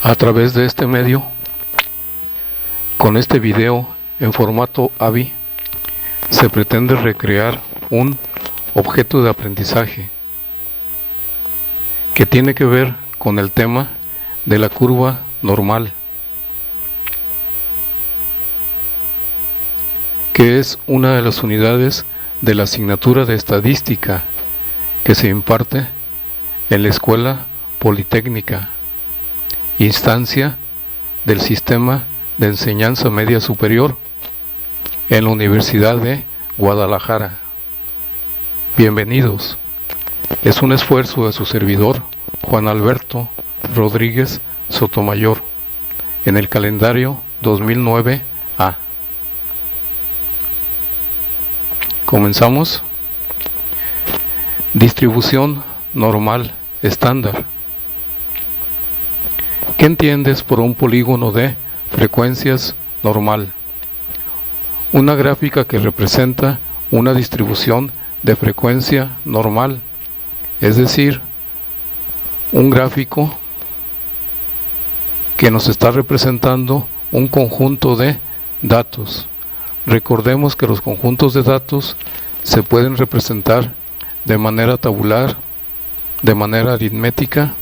A través de este medio, con este video en formato AVI, se pretende recrear un objeto de aprendizaje que tiene que ver con el tema de la curva normal, que es una de las unidades de la asignatura de estadística que se imparte en la Escuela Politécnica, instancia del Sistema de Enseñanza Media Superior en la Universidad de Guadalajara. Bienvenidos. Es un esfuerzo de su servidor, Juan Alberto Rodríguez Sotomayor, en el calendario 2009A. Comenzamos. Distribución normal estándar. ¿Qué entiendes por un polígono de frecuencias normal? Una gráfica que representa una distribución de frecuencia normal, es decir, un gráfico que nos está representando un conjunto de datos. Recordemos que los conjuntos de datos se pueden representar de manera tabular, de manera aritmética,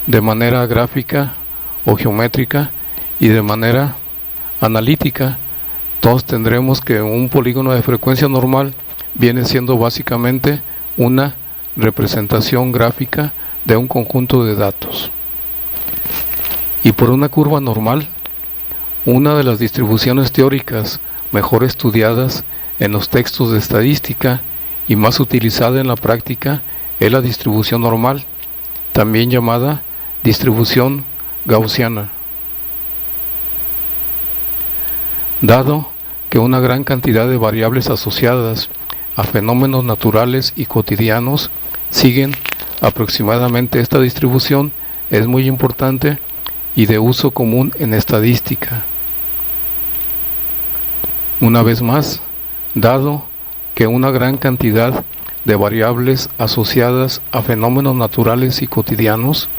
de manera gráfica o geométrica y de manera analítica. Todos tendremos que un polígono de frecuencia normal viene siendo básicamente una representación gráfica de un conjunto de datos. Y por una curva normal, una de las distribuciones teóricas mejor estudiadas en los textos de estadística y más utilizada en la práctica es la distribución normal, también llamada distribución gaussiana. Dado que una gran cantidad de variables asociadas a fenómenos naturales y cotidianos siguen aproximadamente esta distribución, es muy importante y de uso común en estadística. Una vez más, dado que una gran cantidad de variables asociadas a fenómenos naturales y cotidianos,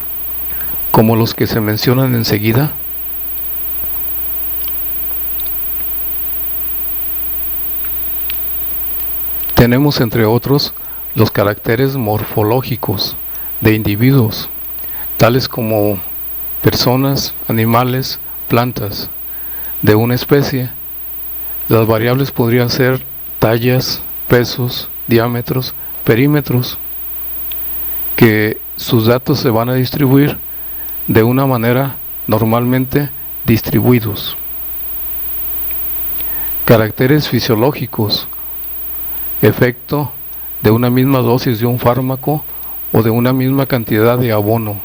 como los que se mencionan enseguida, tenemos entre otros los caracteres morfológicos de individuos, tales como personas, animales, plantas de una especie. Las variables podrían ser tallas, pesos, diámetros, perímetros, que sus datos se van a distribuir de una manera normalmente distribuidos. Caracteres fisiológicos, efecto de una misma dosis de un fármaco o de una misma cantidad de abono.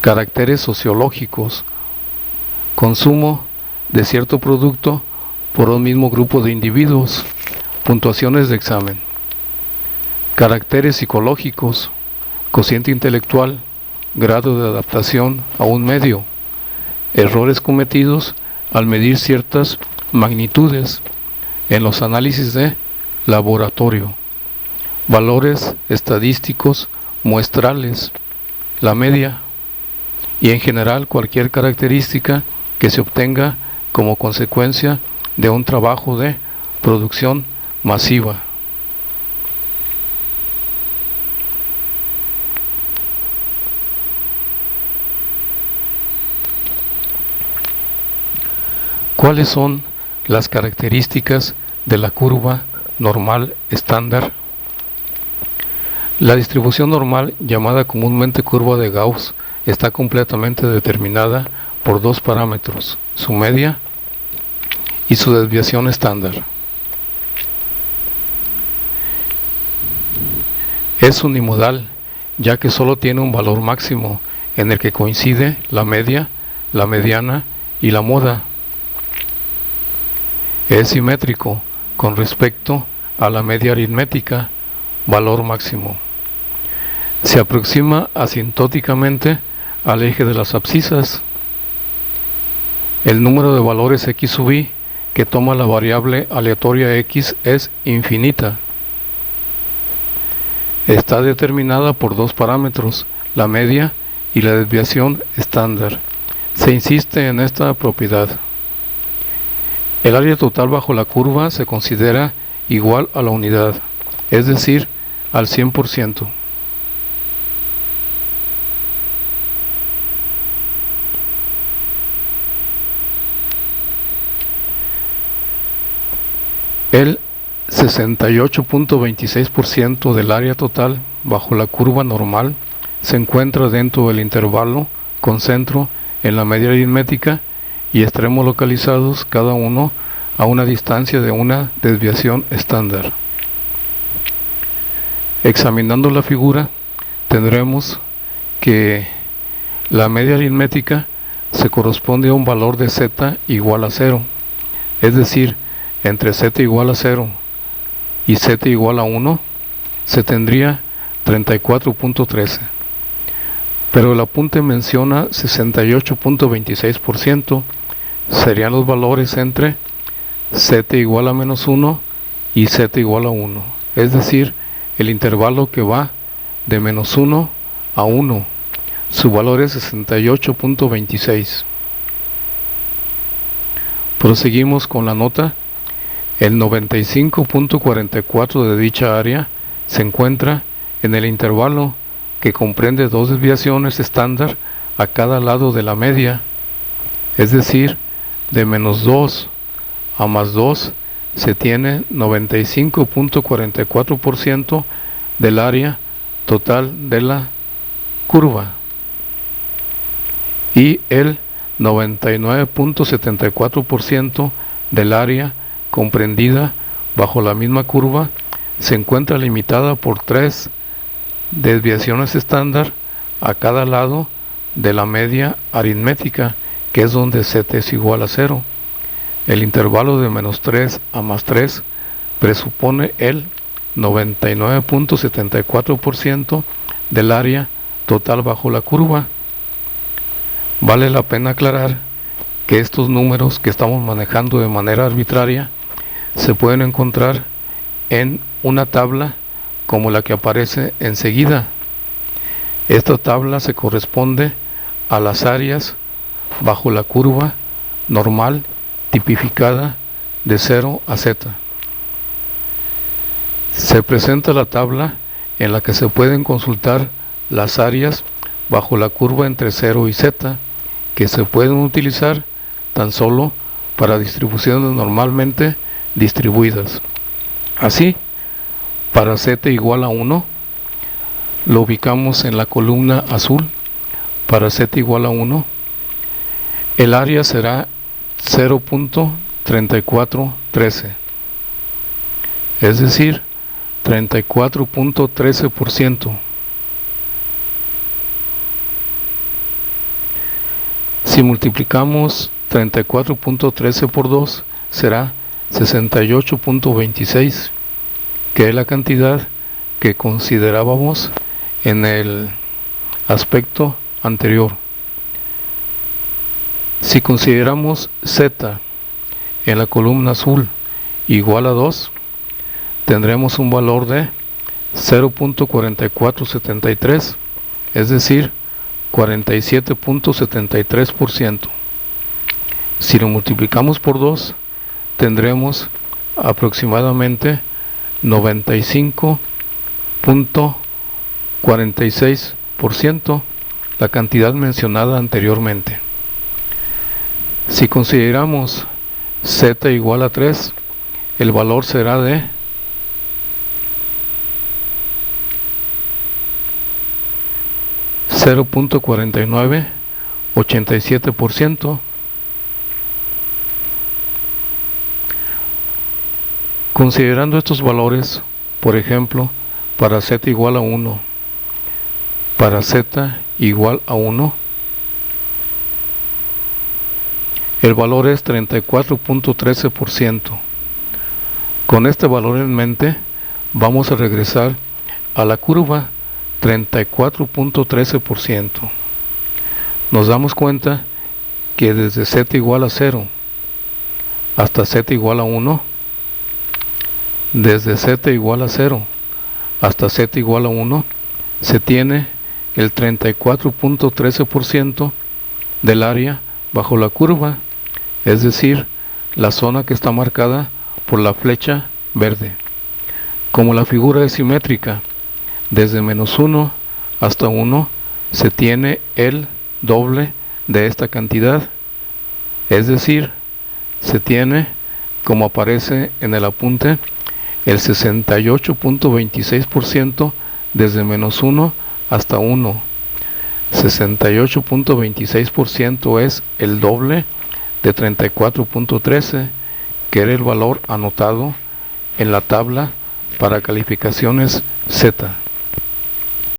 Caracteres sociológicos, consumo de cierto producto por un mismo grupo de individuos. Puntuaciones de examen. Caracteres psicológicos, cociente intelectual, grado de adaptación a un medio, errores cometidos al medir ciertas magnitudes en los análisis de laboratorio, valores estadísticos muestrales, la media y en general cualquier característica que se obtenga como consecuencia de un trabajo de producción masiva. ¿Cuáles son las características de la curva normal estándar? La distribución normal, llamada comúnmente curva de Gauss, está completamente determinada por dos parámetros, su media y su desviación estándar. Es unimodal, ya que solo tiene un valor máximo en el que coincide la media, la mediana y la moda. Es simétrico con respecto a la media aritmética, valor máximo. Se aproxima asintóticamente al eje de las abscisas. El número de valores x sub i que toma la variable aleatoria x es infinita. Está determinada por dos parámetros, la media y la desviación estándar. Se insiste en esta propiedad. El área total bajo la curva se considera igual a la unidad, es decir, al 100%. El 68.26% del área total bajo la curva normal se encuentra dentro del intervalo con centro en la media aritmética y extremos localizados cada uno a una distancia de una desviación estándar. Examinando la figura, tendremos que la media aritmética se corresponde a un valor de z igual a 0, es decir, entre z igual a 0 y z igual a 1 se tendría 34.13, pero el apunte menciona 68.26%, serían los valores entre z igual a menos 1 y z igual a 1, es decir, el intervalo que va de menos 1 a 1, su valor es 68.26. Proseguimos con la nota. El 95.44 de dicha área se encuentra en el intervalo que comprende dos desviaciones estándar a cada lado de la media, es decir, de menos 2 a más 2 se tiene 95.44% del área total de la curva y el 99.74% del área comprendida bajo la misma curva se encuentra limitada por 3 desviaciones estándar a cada lado de la media aritmética, que es donde z es igual a 0. El intervalo de menos 3 a más 3 presupone el 99.74% del área total bajo la curva. Vale la pena aclarar que estos números que estamos manejando de manera arbitraria se pueden encontrar en una tabla como la que aparece enseguida. Esta tabla se corresponde a las áreas bajo la curva normal tipificada de 0 a z. Se presenta la tabla en la que se pueden consultar las áreas bajo la curva entre 0 y z, que se pueden utilizar tan solo para distribuciones normalmente distribuidas. Así, para z igual a 1, lo ubicamos en la columna azul. Para z igual a 1, el área será 0.3413, es decir, 34.13%. Si multiplicamos 34.13 por 2, será 68.26, que es la cantidad que considerábamos en el aspecto anterior. Si consideramos z en la columna azul igual a 2, tendremos un valor de 0.4473, es decir, 47.73%. Si lo multiplicamos por 2, tendremos aproximadamente 95.46%, la cantidad mencionada anteriormente. Si consideramos z igual a 3, el valor será de 0.4987%. Considerando estos valores, por ejemplo, para z igual a 1, para z igual a 1, el valor es 34.13%. Con este valor en mente, vamos a regresar a la curva 34.13%. Nos damos cuenta que desde z igual a 0 hasta z igual a 1, desde z igual a 0 hasta z igual a 1, se tiene el 34.13% del área bajo la curva, es decir, la zona que está marcada por la flecha verde. Como la figura es simétrica, desde -1 hasta 1 se tiene el doble de esta cantidad, es decir, se tiene, como aparece en el apunte, el 68.26% desde -1 hasta 1. 68.26% es el doble de 34.13, que era el valor anotado en la tabla para calificaciones Z.